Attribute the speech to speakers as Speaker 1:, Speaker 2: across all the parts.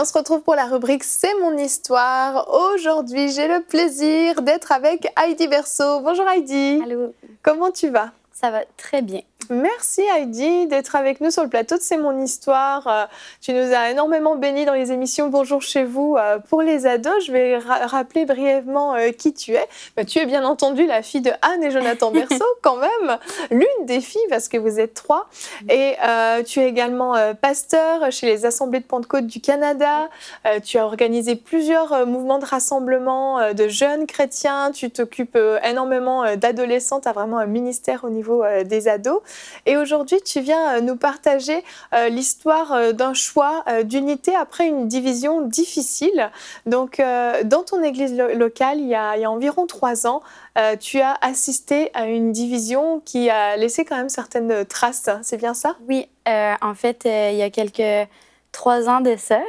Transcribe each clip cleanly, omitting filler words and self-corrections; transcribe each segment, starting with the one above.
Speaker 1: on se retrouve pour la rubrique C'est mon histoire. Aujourd'hui, j'ai le plaisir d'être avec Heidi Verso. Bonjour Heidi.
Speaker 2: Allô.
Speaker 1: Comment tu vas?
Speaker 2: Ça va très bien.
Speaker 1: Merci Heidi d'être avec nous sur le plateau de C'est mon histoire. Tu nous as énormément bénis dans les émissions Bonjour chez vous pour les ados. Je vais rappeler brièvement qui tu es. Tu es bien entendu la fille de Anne et Jonathan Verso quand même, l'une des filles parce que vous êtes 3. Et tu es également pasteur chez les Assemblées de Pentecôte du Canada. Tu as organisé plusieurs mouvements de rassemblement de jeunes chrétiens. Tu t'occupes énormément d'adolescents. Tu as vraiment un ministère au niveau des ados. Et aujourd'hui, tu viens nous partager l'histoire d'un choix d'unité après une division difficile. Donc, dans ton église locale, il y a environ 3 ans, tu as assisté à une division qui a laissé quand même certaines traces. C'est bien ça?
Speaker 2: Oui, en fait, il y a 3 ans de ça,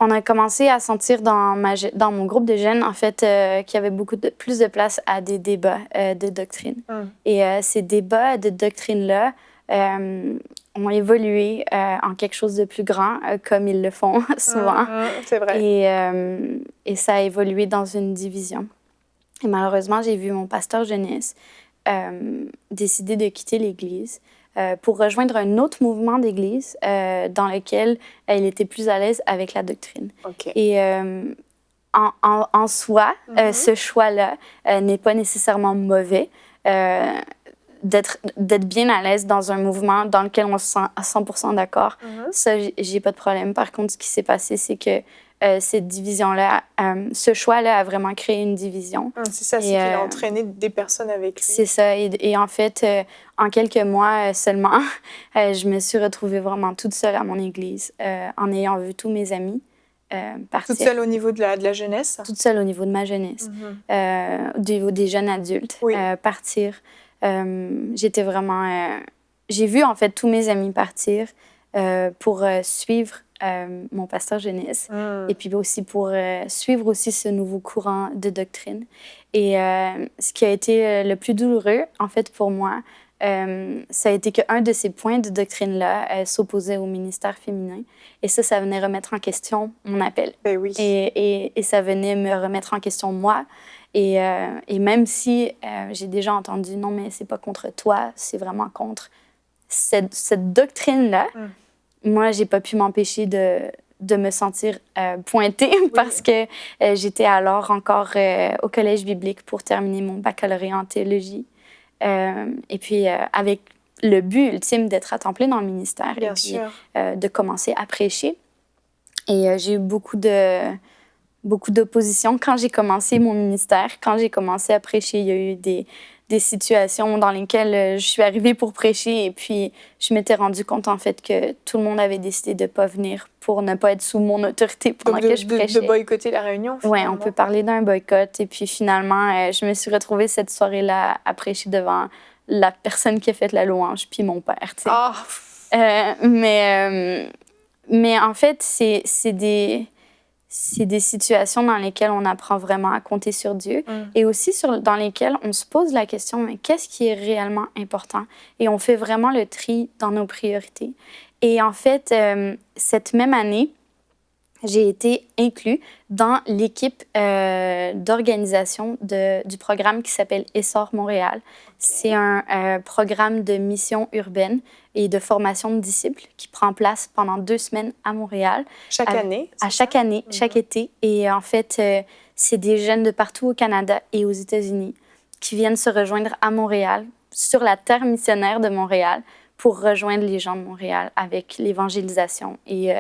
Speaker 2: on a commencé à sentir dans mon groupe de jeunes, en fait, qu'il y avait plus de place à des débats de doctrine. Et ces débats de doctrine-là ont évolué en quelque chose de plus grand, comme ils le font souvent.
Speaker 1: C'est vrai.
Speaker 2: Et ça a évolué dans une division. Et malheureusement, j'ai vu mon pasteur jeunesse décider de quitter l'Église pour rejoindre un autre mouvement d'Église dans lequel il était plus à l'aise avec la doctrine.
Speaker 1: Okay.
Speaker 2: Et en soi, ce choix-là n'est pas nécessairement mauvais. D'être bien à l'aise dans un mouvement dans lequel on se sent à 100% d'accord, ça, j'ai pas de problème. Par contre, ce qui s'est passé, c'est que cette division-là, ce choix-là a vraiment créé une division.
Speaker 1: C'est ça, c'est qu'il a entraîné des personnes avec lui.
Speaker 2: C'est ça. Et en fait, en quelques mois seulement, je me suis retrouvée vraiment toute seule à mon église, en ayant vu tous mes amis partir.
Speaker 1: Toute seule au niveau de la jeunesse?
Speaker 2: Toute seule au niveau de ma jeunesse, au niveau des jeunes adultes, partir. J'étais vraiment... j'ai vu, en fait, tous mes amis partir pour suivre mon pasteur jeunesse et puis aussi pour suivre aussi ce nouveau courant de doctrine. Et ce qui a été le plus douloureux, en fait, pour moi, ça a été qu'un de ces points de doctrine-là s'opposait au ministère féminin. Et ça venait remettre en question mon appel.
Speaker 1: Ben oui.
Speaker 2: Et ça venait me remettre en question moi. Et même si j'ai déjà entendu « Non, mais c'est pas contre toi, c'est vraiment contre cette doctrine-là », moi, j'ai pas pu m'empêcher de me sentir pointée parce que j'étais alors encore au collège biblique pour terminer mon baccalauréat en théologie. Et puis, avec le but ultime d'être à temps plein dans le ministère
Speaker 1: Bien
Speaker 2: et puis
Speaker 1: sûr.
Speaker 2: de commencer à prêcher. Et j'ai eu beaucoup d'opposition quand j'ai commencé mon ministère. Quand j'ai commencé à prêcher, il y a eu des situations dans lesquelles je suis arrivée pour prêcher et puis je m'étais rendu compte, en fait, que tout le monde avait décidé de ne pas venir pour ne pas être sous mon autorité pendant que je prêchais.
Speaker 1: De boycotter la réunion, finalement.
Speaker 2: Oui, on peut parler d'un boycott. Et puis finalement, je me suis retrouvée cette soirée-là à prêcher devant la personne qui a fait la louange, puis mon père, tu sais.
Speaker 1: Oh.
Speaker 2: Mais en fait, c'est des situations dans lesquelles on apprend vraiment à compter sur Dieu et aussi dans lesquelles on se pose la question, mais qu'est-ce qui est réellement important? Et on fait vraiment le tri dans nos priorités. Et en fait, cette même année, j'ai été inclus dans l'équipe d'organisation du programme qui s'appelle Essor Montréal. C'est un programme de mission urbaine et de formation de disciples qui prend place pendant 2 semaines à Montréal.
Speaker 1: Chaque année?
Speaker 2: Chaque année, chaque été. Et en fait, c'est des jeunes de partout au Canada et aux États-Unis qui viennent se rejoindre à Montréal, sur la terre missionnaire de Montréal, pour rejoindre les gens de Montréal avec l'évangélisation et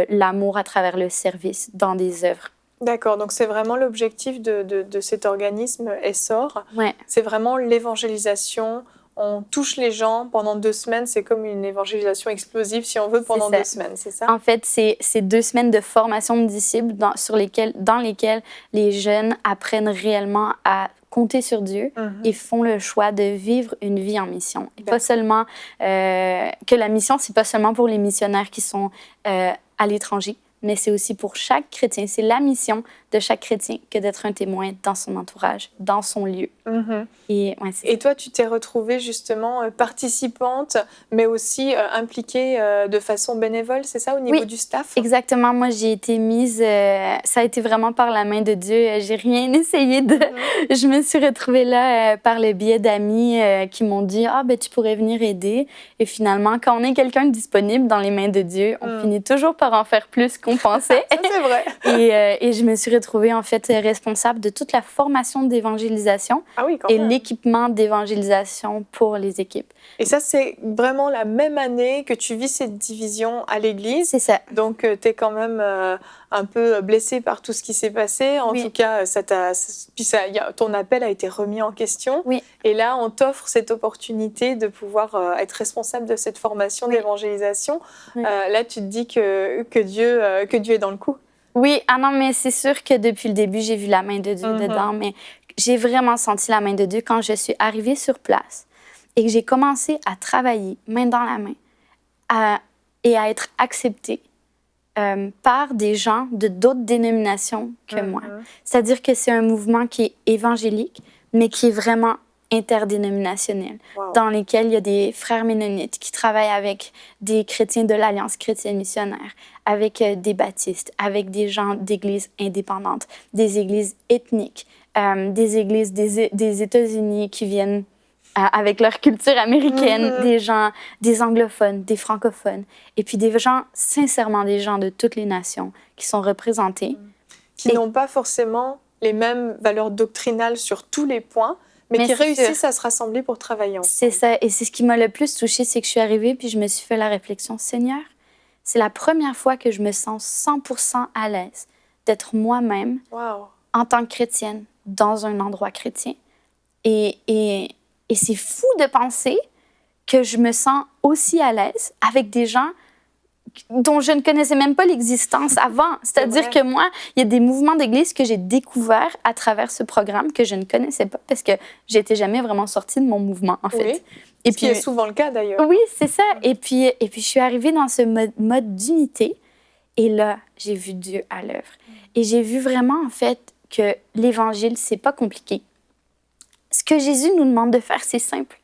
Speaker 2: l'amour à travers le service dans des œuvres.
Speaker 1: D'accord, donc c'est vraiment l'objectif de cet organisme Essor.
Speaker 2: Ouais.
Speaker 1: C'est vraiment l'évangélisation. On touche les gens pendant 2 semaines. C'est comme une évangélisation explosive, si on veut, pendant 2 semaines, c'est ça?
Speaker 2: En fait, c'est 2 semaines de formation de disciples dans lesquelles les jeunes apprennent réellement à compter sur Dieu et font le choix de vivre une vie en mission. Et pas seulement que la mission, c'est pas seulement pour les missionnaires qui sont à l'étranger, mais c'est aussi pour chaque chrétien. C'est la mission de chaque chrétien que d'être un témoin dans son entourage, dans son lieu.
Speaker 1: Et toi, tu t'es retrouvée justement participante, mais aussi impliquée de façon bénévole, c'est ça, au niveau du staff?
Speaker 2: Exactement. Moi, j'ai été mise... ça a été vraiment par la main de Dieu. J'ai rien essayé de... Je me suis retrouvée là par le biais d'amis qui m'ont dit « Ah, ben tu pourrais venir aider. » Et finalement, quand on est quelqu'un de disponible dans les mains de Dieu, on finit toujours par en faire plus qu'on pensait.
Speaker 1: Ça, c'est vrai.
Speaker 2: Et je me suis retrouvée en fait responsable de toute la formation d'évangélisation et l'équipement d'évangélisation pour les équipes.
Speaker 1: Et ça, c'est vraiment la même année que tu vis cette division à l'église.
Speaker 2: C'est ça.
Speaker 1: Donc, tu es quand même un peu blessée par tout ce qui s'est passé. En tout cas, ton appel a été remis en question.
Speaker 2: Oui.
Speaker 1: Et là, on t'offre cette opportunité de pouvoir être responsable de cette formation d'évangélisation. Là, tu te dis que Dieu est dans le coup.
Speaker 2: Oui, non, mais c'est sûr que depuis le début, j'ai vu la main de Dieu dedans, mais j'ai vraiment senti la main de Dieu quand je suis arrivée sur place et que j'ai commencé à travailler main dans la main et à être acceptée par des gens de d'autres dénominations que moi. C'est-à-dire que c'est un mouvement qui est évangélique, mais qui est vraiment interdénominationnel, dans lesquels il y a des frères ménonites qui travaillent avec des chrétiens de l'Alliance chrétienne missionnaire, avec des baptistes, avec des gens d'églises indépendantes, des églises ethniques, des églises des États-Unis qui viennent avec leur culture américaine, des gens, des anglophones, des francophones, et puis des gens, sincèrement, des gens de toutes les nations qui sont représentés.
Speaker 1: Qui n'ont pas forcément les mêmes valeurs doctrinales sur tous les points, mais qui réussissent à se rassembler pour travailler ensemble.
Speaker 2: C'est ça, et c'est ce qui m'a le plus touchée, c'est que je suis arrivée, puis je me suis fait la réflexion, Seigneur, c'est la première fois que je me sens 100% à l'aise d'être moi-même en tant que chrétienne dans un endroit chrétien. Et c'est fou de penser que je me sens aussi à l'aise avec des gens dont je ne connaissais même pas l'existence avant. C'est-à-dire que moi, il y a des mouvements d'église que j'ai découverts à travers ce programme que je ne connaissais pas parce que j'étais jamais vraiment sortie de mon mouvement, en fait.
Speaker 1: Et puis, c'est souvent le cas, d'ailleurs.
Speaker 2: Oui, c'est ça. Et puis, je suis arrivée dans ce mode d'unité et là, j'ai vu Dieu à l'œuvre. Et j'ai vu vraiment, en fait, que l'Évangile, c'est pas compliqué. Ce que Jésus nous demande de faire, c'est simple.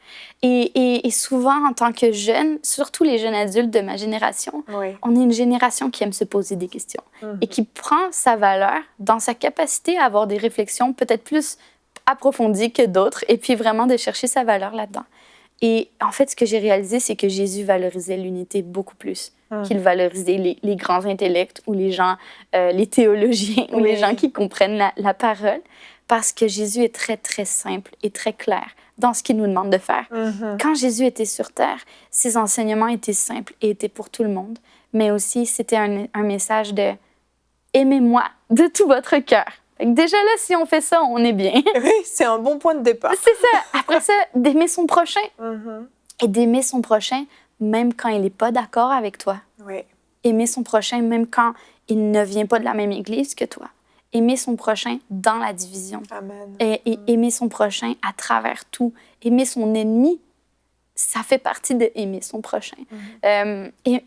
Speaker 2: Et souvent, en tant que jeunes, surtout les jeunes adultes de ma génération, on est une génération qui aime se poser des questions et qui prend sa valeur dans sa capacité à avoir des réflexions peut-être plus approfondies que d'autres et puis vraiment de chercher sa valeur là-dedans. Et en fait, ce que j'ai réalisé, c'est que Jésus valorisait l'unité beaucoup plus qu'il valorisait les grands intellects ou les gens, les théologiens ou les gens qui comprennent la parole. Parce que Jésus est très, très simple et très clair dans ce qu'il nous demande de faire. Quand Jésus était sur terre, ses enseignements étaient simples et étaient pour tout le monde, mais aussi c'était un message de « aimez-moi de tout votre cœur ». Déjà là, si on fait ça, on est bien.
Speaker 1: Oui, c'est un bon point de départ.
Speaker 2: C'est ça. Après ça, d'aimer son prochain. Et d'aimer son prochain même quand il n'est pas d'accord avec toi. Aimer son prochain même quand il ne vient pas de la même église que toi. Aimer son prochain dans la division.
Speaker 1: Amen.
Speaker 2: Et aimer son prochain à travers tout. Aimer son ennemi, ça fait partie de aimer son prochain. Et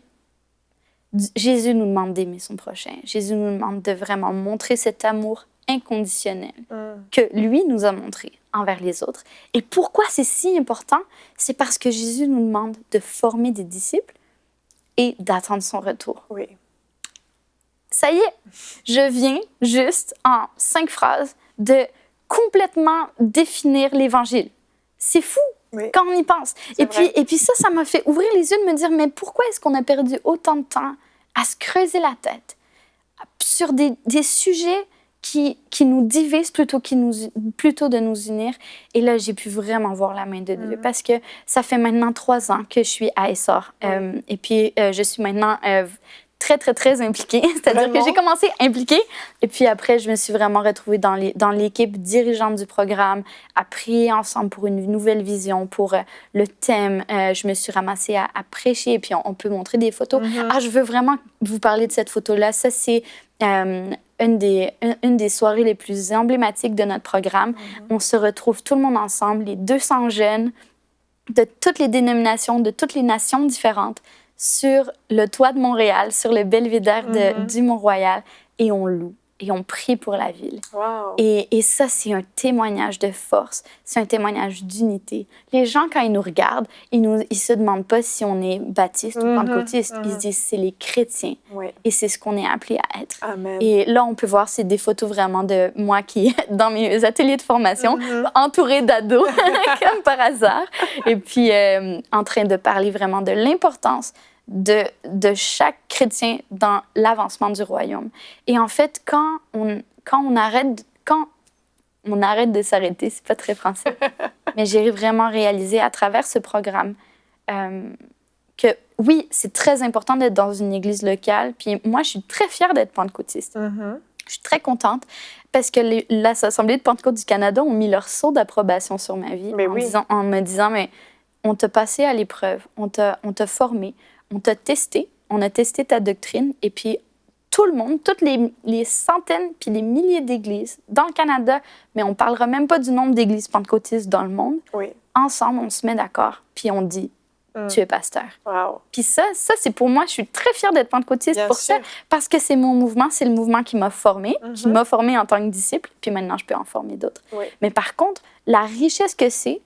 Speaker 2: Jésus nous demande d'aimer son prochain. Jésus nous demande de vraiment montrer cet amour inconditionnel que lui nous a montré envers les autres. Et pourquoi c'est si important? C'est parce que Jésus nous demande de former des disciples et d'attendre son retour.
Speaker 1: Oui.
Speaker 2: Ça y est, je viens juste en 5 phrases de complètement définir l'Évangile. C'est fou quand on y pense. Et puis ça m'a fait ouvrir les yeux de me dire, mais pourquoi est-ce qu'on a perdu autant de temps à se creuser la tête sur des sujets qui nous divisent plutôt de nous unir? Et là, j'ai pu vraiment voir la main de Dieu parce que ça fait maintenant 3 ans que je suis à Essor. Et puis, je suis maintenant... très, très, très impliquée. C'est-à-dire que j'ai commencé impliquée et puis après, je me suis vraiment retrouvée dans l'équipe dirigeante du programme, à prier ensemble pour une nouvelle vision, pour le thème. Je me suis ramassée à prêcher et puis on peut montrer des photos. Je veux vraiment vous parler de cette photo-là. Ça, c'est une des soirées les plus emblématiques de notre programme. On se retrouve tout le monde ensemble, les 200 jeunes de toutes les dénominations, de toutes les nations différentes, sur le toit de Montréal, sur le belvédère du Mont-Royal, et on loue. et on prie pour la ville.
Speaker 1: Wow.
Speaker 2: Et ça, c'est un témoignage de force, c'est un témoignage d'unité. Les gens, quand ils nous regardent, ils se demandent pas si on est baptiste ou pentecôtiste. Ils se disent, c'est les chrétiens.
Speaker 1: Oui.
Speaker 2: Et c'est ce qu'on est appelé à être.
Speaker 1: Amen.
Speaker 2: Et là, on peut voir, c'est des photos vraiment de moi qui, dans mes ateliers de formation, entourée d'ados, comme par hasard. Et puis, en train de parler vraiment de l'importance de chaque chrétien dans l'avancement du royaume. Et en fait, quand on arrête de s'arrêter, c'est pas très français, mais j'ai vraiment réalisé à travers ce programme que oui, c'est très important d'être dans une église locale. Puis moi, je suis très fière d'être pentecôtiste. Je suis très contente parce que les assemblées de Pentecôte du Canada ont mis leur sceau d'approbation sur ma vie en me disant, mais on t'a passé à l'épreuve, on t'a formé, on t'a testé, on a testé ta doctrine, et puis tout le monde, toutes les centaines puis les milliers d'églises dans le Canada, mais on ne parlera même pas du nombre d'églises pentecôtistes dans le monde.
Speaker 1: Oui.
Speaker 2: Ensemble, on se met d'accord, puis on dit, tu es pasteur.
Speaker 1: Wow.
Speaker 2: Puis ça, c'est pour moi, je suis très fière d'être pentecôtiste
Speaker 1: Bien
Speaker 2: pour
Speaker 1: sûr.
Speaker 2: ça, parce que c'est mon mouvement, c'est le mouvement qui m'a formée, qui m'a formée en tant que disciple, puis maintenant, je peux en former d'autres.
Speaker 1: Oui.
Speaker 2: Mais par contre, la richesse que c'est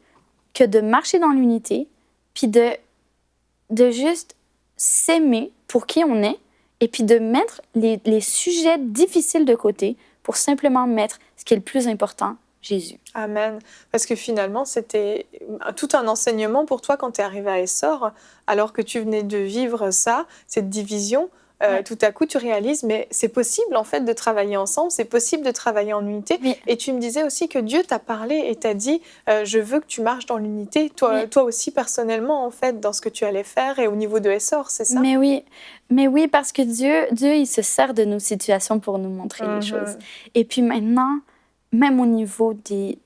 Speaker 2: que de marcher dans l'unité, puis de juste s'aimer pour qui on est, et puis de mettre les sujets difficiles de côté pour simplement mettre ce qui est le plus important, Jésus.
Speaker 1: Amen. Parce que finalement, c'était tout un enseignement pour toi quand tu es arrivé à Essor, alors que tu venais de vivre ça, cette division. Tout à coup, tu réalises, mais c'est possible en fait de travailler ensemble, c'est possible de travailler en unité.
Speaker 2: Oui.
Speaker 1: Et tu me disais aussi que Dieu t'a parlé et t'a dit, je veux que tu marches dans l'unité, toi aussi personnellement en fait, dans ce que tu allais faire et au niveau de Essor, c'est ça?
Speaker 2: Mais oui, parce que Dieu, il se sert de nos situations pour nous montrer les choses. Et puis maintenant, même au niveau des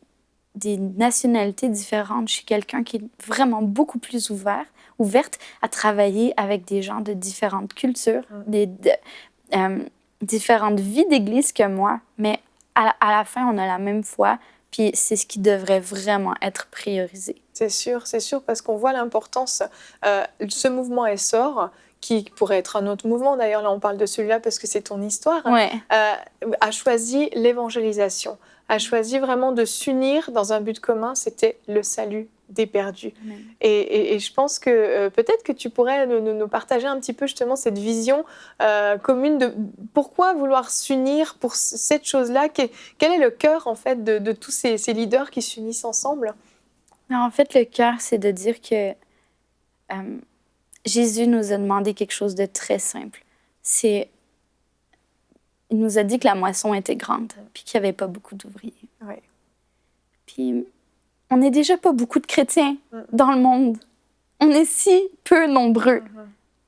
Speaker 2: nationalités différentes, je suis quelqu'un qui est vraiment beaucoup plus ouverte à travailler avec des gens de différentes cultures, différentes vies d'église que moi, mais à la fin, on a la même foi, puis c'est ce qui devrait vraiment être priorisé.
Speaker 1: C'est sûr, parce qu'on voit l'importance. Ce mouvement Essor, qui pourrait être un autre mouvement, d'ailleurs là on parle de celui-là parce que c'est ton histoire, a choisi l'évangélisation, a choisi vraiment de s'unir dans un but commun, c'était le salut des perdus. Et je pense que peut-être que tu pourrais nous partager un petit peu justement cette vision commune de pourquoi vouloir s'unir pour cette chose-là. Quel est le cœur en fait de tous ces leaders qui s'unissent ensemble?
Speaker 2: En fait, le cœur, c'est de dire que Jésus nous a demandé quelque chose de très simple. Il nous a dit que la moisson était grande, puis qu'il n'y avait pas beaucoup d'ouvriers.
Speaker 1: Ouais.
Speaker 2: Puis on n'est déjà pas beaucoup de chrétiens dans le monde. On est si peu nombreux.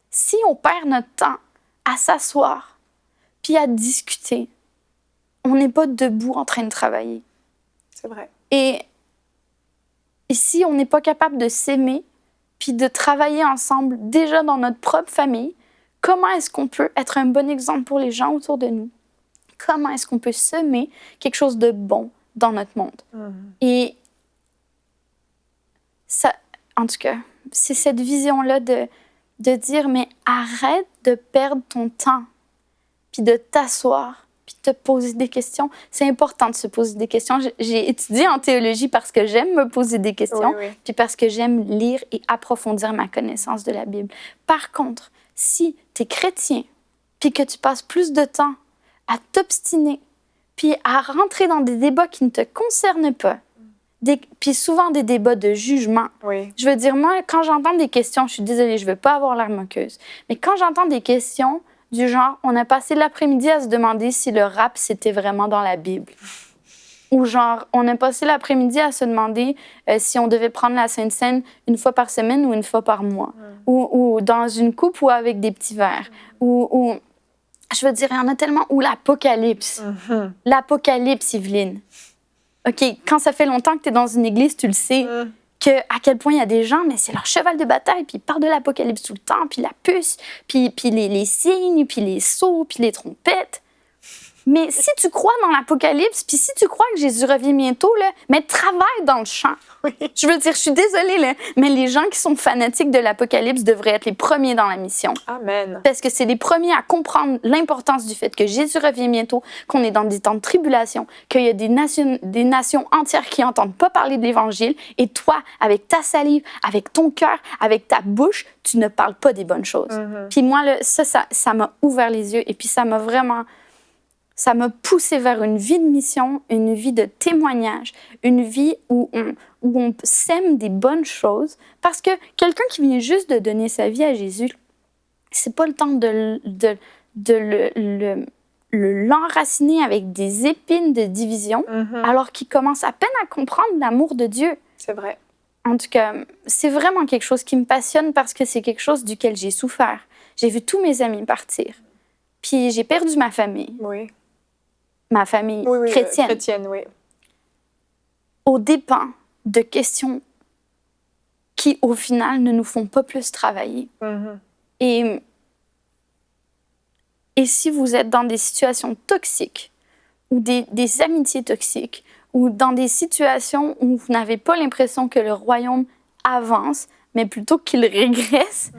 Speaker 2: Si on perd notre temps à s'asseoir, puis à discuter, on n'est pas debout en train de travailler.
Speaker 1: C'est vrai.
Speaker 2: Et si on n'est pas capable de s'aimer, puis de travailler ensemble déjà dans notre propre famille, comment est-ce qu'on peut être un bon exemple pour les gens autour de nous? Comment est-ce qu'on peut semer quelque chose de bon dans notre monde? Et ça, en tout cas, c'est cette vision-là de dire, mais arrête de perdre ton temps, puis de t'asseoir, puis de te poser des questions. C'est important de se poser des questions. J'ai étudié en théologie parce que j'aime me poser des questions, puis parce que j'aime lire et approfondir ma connaissance de la Bible. Par contre, si tu es chrétien, puis que tu passes plus de temps à t'obstiner, puis à rentrer dans des débats qui ne te concernent pas, puis souvent des débats de jugement. Je veux dire, moi, quand j'entends des questions, je suis désolée, je ne veux pas avoir l'air moqueuse, mais quand j'entends des questions du genre, on a passé l'après-midi à se demander si le rap, c'était vraiment dans la Bible. Ou genre, on a passé l'après-midi à se demander si on devait prendre la Sainte Seine une fois par semaine ou une fois par mois. Ou dans une coupe ou avec des petits verres. Ou je veux dire, il y en a tellement. Ou l'Apocalypse. L'Apocalypse, Yveline. OK, quand ça fait longtemps que tu es dans une église, tu le sais, à quel point il y a des gens, mais c'est leur cheval de bataille, puis ils parlent de l'Apocalypse tout le temps, puis la puce, puis les signes, puis les sceaux, puis les trompettes. Mais si tu crois dans l'Apocalypse, puis si tu crois que Jésus revient bientôt, là, mais travaille dans le champ.
Speaker 1: Oui.
Speaker 2: Je veux dire, je suis désolée, là, mais les gens qui sont fanatiques de l'Apocalypse devraient être les premiers dans la mission.
Speaker 1: Amen.
Speaker 2: Parce que c'est les premiers à comprendre l'importance du fait que Jésus revient bientôt, qu'on est dans des temps de tribulation, qu'il y a des nations entières qui n'entendent pas parler de l'Évangile, et toi, avec ta salive, avec ton cœur, avec ta bouche, tu ne parles pas des bonnes choses.
Speaker 1: Mm-hmm.
Speaker 2: Puis moi, là, ça m'a ouvert les yeux, et puis ça m'a poussé vers une vie de mission, une vie de témoignage, une vie où on sème des bonnes choses. Parce que quelqu'un qui vient juste de donner sa vie à Jésus, c'est pas le temps de l'enraciner avec des épines de division, alors qu'il commence à peine à comprendre l'amour de Dieu.
Speaker 1: C'est vrai.
Speaker 2: En tout cas, c'est vraiment quelque chose qui me passionne parce que c'est quelque chose duquel j'ai souffert. J'ai vu tous mes amis partir. Puis j'ai perdu ma famille.
Speaker 1: Oui.
Speaker 2: Ma famille
Speaker 1: Oui,
Speaker 2: chrétienne.
Speaker 1: Chrétienne, oui.
Speaker 2: Aux dépens de questions qui, au final, ne nous font pas plus travailler. Et si vous êtes dans des situations toxiques ou des amitiés toxiques ou dans des situations où vous n'avez pas l'impression que le royaume avance, mais plutôt qu'il régresse,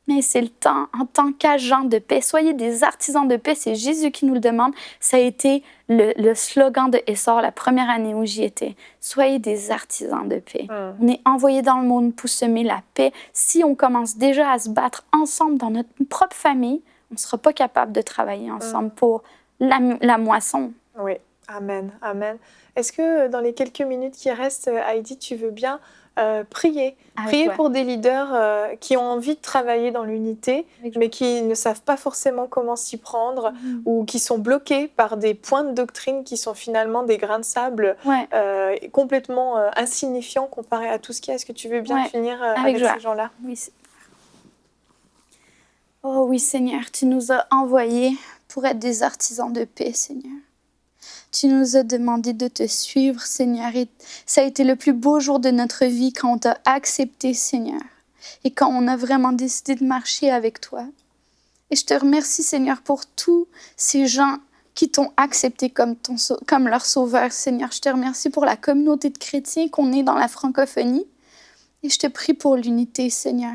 Speaker 2: mais c'est le temps, en tant qu'agent de paix, soyez des artisans de paix, c'est Jésus qui nous le demande. Ça a été le slogan de Essor la première année où j'y étais. Soyez des artisans de paix. On est envoyés dans le monde pour semer la paix. Si on commence déjà à se battre ensemble dans notre propre famille, on ne sera pas capable de travailler ensemble pour la moisson.
Speaker 1: Oui, amen, amen. Est-ce que dans les quelques minutes qui restent, Heidi, tu veux bien prier pour des leaders qui ont envie de travailler dans l'unité, mais qui ne savent pas forcément comment s'y prendre, ou qui sont bloqués par des points de doctrine qui sont finalement des grains de sable complètement insignifiants comparés à tout ce qu'il y a. Est-ce que tu veux bien finir avec ces gens-là?
Speaker 2: Oui. Oh oui, Seigneur, tu nous as envoyés pour être des artisans de paix, Seigneur. Tu nous as demandé de te suivre, Seigneur, et ça a été le plus beau jour de notre vie quand on t'a accepté, Seigneur, et quand on a vraiment décidé de marcher avec toi. Et je te remercie, Seigneur, pour tous ces gens qui t'ont accepté comme leur sauveur, Seigneur. Je te remercie pour la communauté de chrétiens qu'on est dans la francophonie, et je te prie pour l'unité, Seigneur.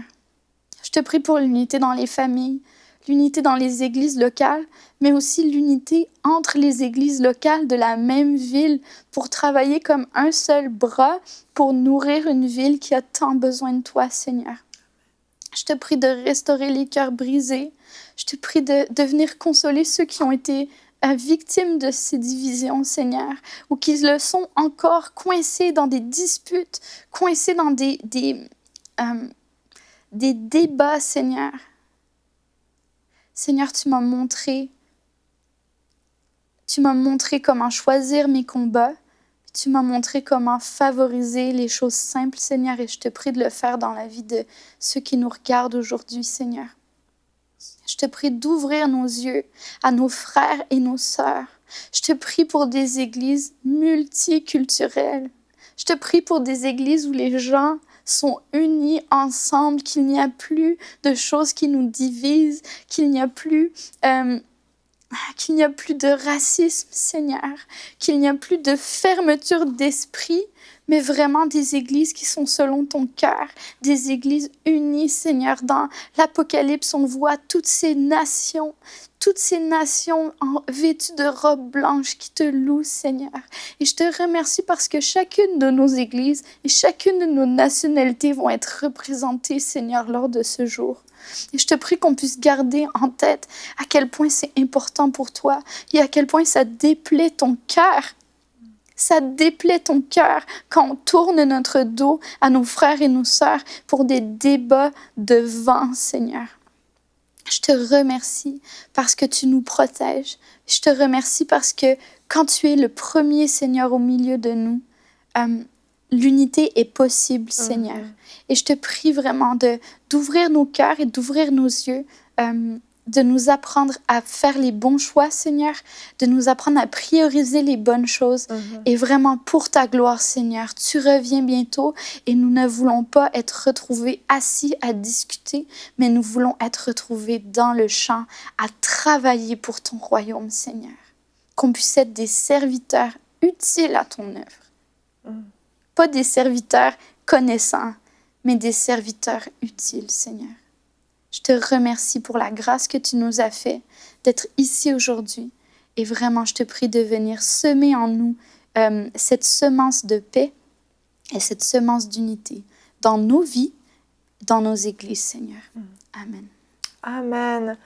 Speaker 2: Je te prie pour l'unité dans les familles, l'unité dans les églises locales, mais aussi l'unité entre les églises locales de la même ville pour travailler comme un seul bras pour nourrir une ville qui a tant besoin de toi, Seigneur. Je te prie de restaurer les cœurs brisés. Je te prie de venir consoler ceux qui ont été victimes de ces divisions, Seigneur, ou qui le sont encore coincés dans des disputes, coincés dans des débats, Seigneur. Seigneur, tu m'as montré comment choisir mes combats. Tu m'as montré comment favoriser les choses simples, Seigneur, et je te prie de le faire dans la vie de ceux qui nous regardent aujourd'hui, Seigneur. Je te prie d'ouvrir nos yeux à nos frères et nos sœurs. Je te prie pour des églises multiculturelles. Je te prie pour des églises où les gens sont unis ensemble, qu'il n'y a plus de choses qui nous divisent, qu'il n'y a plus de racisme, Seigneur, qu'il n'y a plus de fermeture d'esprit, mais vraiment des églises qui sont selon ton cœur, des églises unies, Seigneur. Dans l'Apocalypse, on voit toutes ces nations vêtues de robes blanches qui te louent, Seigneur. Et je te remercie parce que chacune de nos églises et chacune de nos nationalités vont être représentées, Seigneur, lors de ce jour. Et je te prie qu'on puisse garder en tête à quel point c'est important pour toi et à quel point ça déplaît ton cœur. Ça déplaît ton cœur quand on tourne notre dos à nos frères et nos sœurs pour des débats de vent, Seigneur. Je te remercie parce que tu nous protèges. Je te remercie parce que quand tu es le premier, Seigneur, au milieu de nous, l'unité est possible, Seigneur. Et je te prie vraiment d'ouvrir nos cœurs et d'ouvrir nos yeux, de nous apprendre à faire les bons choix, Seigneur, de nous apprendre à prioriser les bonnes choses. Et vraiment pour ta gloire, Seigneur, tu reviens bientôt et nous ne voulons pas être retrouvés assis à discuter, mais nous voulons être retrouvés dans le champ à travailler pour ton royaume, Seigneur. qu'on puisse être des serviteurs utiles à ton œuvre. Pas des serviteurs connaissants, mais des serviteurs utiles, Seigneur. Je te remercie pour la grâce que tu nous as fait d'être ici aujourd'hui. Et vraiment, je te prie de venir semer en nous cette semence de paix et cette semence d'unité dans nos vies, dans nos églises, Seigneur. Amen.
Speaker 1: Amen.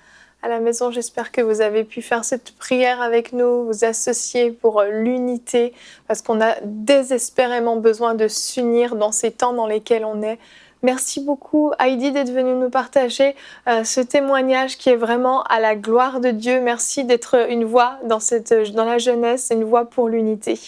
Speaker 1: À la maison, j'espère que vous avez pu faire cette prière avec nous, vous associer pour l'unité, parce qu'on a désespérément besoin de s'unir dans ces temps dans lesquels on est. Merci beaucoup, Heidi, d'être venue nous partager ce témoignage qui est vraiment à la gloire de Dieu. Merci d'être une voix dans la jeunesse, une voix pour l'unité.